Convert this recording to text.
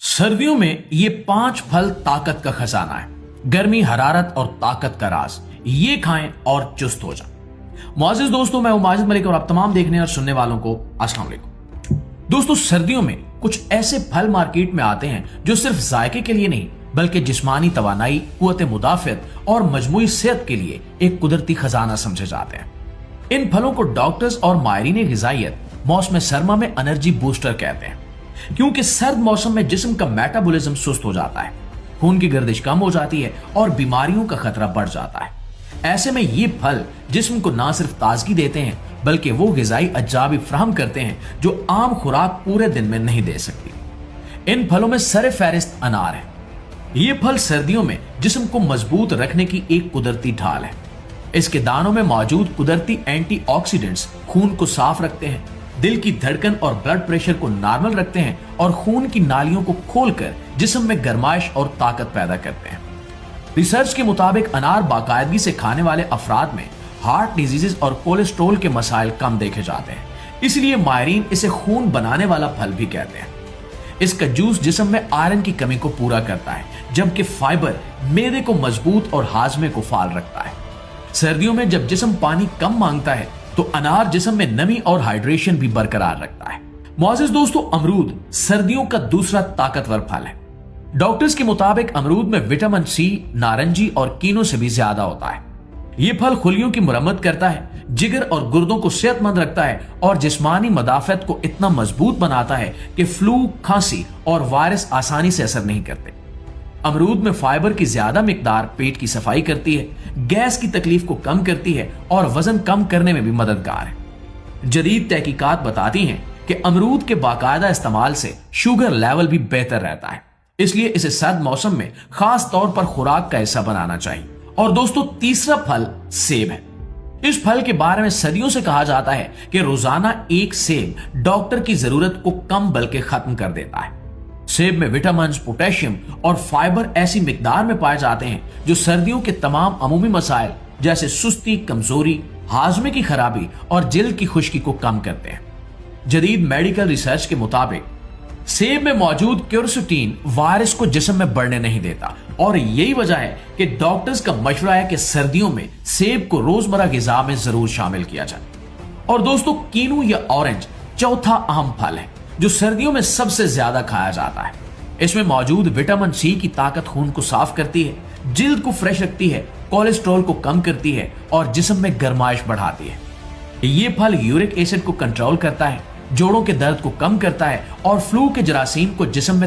सर्दियों में ये 5 फल ताकत का खजाना है। गर्मी, हरारत और ताकत का राज। ये खाएं और चुस्त हो जाएं। मुआज़िज़ दोस्तों, मैं हूं माजिद मलिक और आप तमाम देखने और सुनने वालों को अस्सलाम वालेकुम। दोस्तों, सर्दियों में कुछ ऐसे फल मार्केट में आते हैं जो सिर्फ जायके के लिए नहीं बल्कि जिस्मानी तवानाई, कुव्वत मुदाफ़ियत और मजमूई सेहत के लिए एक कुदरती खजाना समझे जाते हैं। इन फलों को डॉक्टर्स और माहिरीन ग़िज़ाइयत मौसम सरमा में एनर्जी बूस्टर कहते हैं, क्योंकि सर्द मौसम में जिस्म का मेटाबॉलिज्म सुस्त हो जाता है, खून की गर्दिश कम हो जाती है और बीमारियों का खतरा बढ़ जाता है। ऐसे में ये फल जिस्म को ना सिर्फ ताजगी देते हैं बल्कि वो ग़िज़ाई अज्जा भी फराहम करते हैं जो आम खुराक पूरे दिन में नहीं दे सकती। इन फलों में सरे फहरिस्त अनार है। ये फल सर्दियों में जिस्म को मजबूत रखने की एक कुदरती ढाल है। इसके दानों में मौजूद कुदरती एंटीऑक्सीडेंट्स खून को साफ रखते हैं, दिल की धड़कन और ब्लड प्रेशर को नॉर्मल रखते हैं और खून की नालियों को खोलकर जिस्म में गर्माइश और ताकत पैदा करते हैं। रिसर्च के मुताबिक अनार बाकायदगी से खाने वाले अफराद में हार्ट डिजीजेस और कोलेस्ट्रोल के मसाइल कम देखे जाते हैं, इसलिए माहिरीन इसे खून बनाने वाला फल भी कहते हैं। इसका जूस जिस्म में आयरन की कमी को पूरा करता है, जबकि फाइबर मेदे को मजबूत और हाजमे को फाल रखता है। सर्दियों में जब जिस्म पानी कम मांगता है तो अनार जिस्म में नमी और हाइड्रेशन भी बरकरार रखता है। मुआज़िज़ दोस्तों, अमरूद सर्दियों का दूसरा ताकतवर फल है। डॉक्टर्स के मुताबिक अमरूद में विटामिन सी नारंगी और कीनों से भी ज्यादा होता है। यह फल खुलियों की मुरम्मत करता है, जिगर और गुर्दों को सेहतमंद रखता है और जिस्मानी मदाफियत को इतना मजबूत बनाता है कि फ्लू, खांसी और वायरस आसानी से असर नहीं करते। अमरूद में फाइबर की ज्यादा मिकदार पेट की सफाई करती है, गैस की तकलीफ को कम करती है और वजन कम करने में भी मददगार है। जदीद तहकीकात बताती हैं कि अमरूद के बाकायदा इस्तेमाल से शुगर लेवल भी बेहतर रहता है, इसलिए इसे सर्द मौसम में खास तौर पर खुराक का हिस्सा बनाना चाहिए। और दोस्तों, तीसरा फल सेब है। इस फल के बारे में सदियों से कहा जाता है कि रोजाना एक सेब डॉक्टर की जरूरत को कम बल्कि खत्म कर देता है। सेब में विटामिन, पोटेशियम और फाइबर ऐसी मिकदार में पाए जाते हैं जो सर्दियों के तमाम अमूमी मसाइल जैसे सुस्ती, कमजोरी, हाजमे की खराबी और जिल्द की खुश्की को कम करते हैं। जदीद मेडिकल रिसर्च के मुताबिक सेब में मौजूद क्यूरसेटिन वायरस को जिस्म में बढ़ने नहीं देता और यही वजह है कि डॉक्टर्स का मशवरा है कि सर्दियों में सेब को रोजमर्रा ग़िज़ा में जरूर शामिल किया जाए। और दोस्तों, कीनू या ऑरेंज चौथा अहम फल है जो सर्दियों में सबसे ज्यादा खाया जाता है। इसमें मौजूद विटामिन सी की ताकत खून को साफ करती है, जिल्द को फ्रेश रखती है, कोलेस्ट्रॉल को कम करती है और जिस्म में गर्माइश बढ़ाती है। ये फल यूरिक एसिड को कंट्रोल करता है, जोड़ों के दर्द को कम करता है और फ्लू के जरासीम को जिस्म में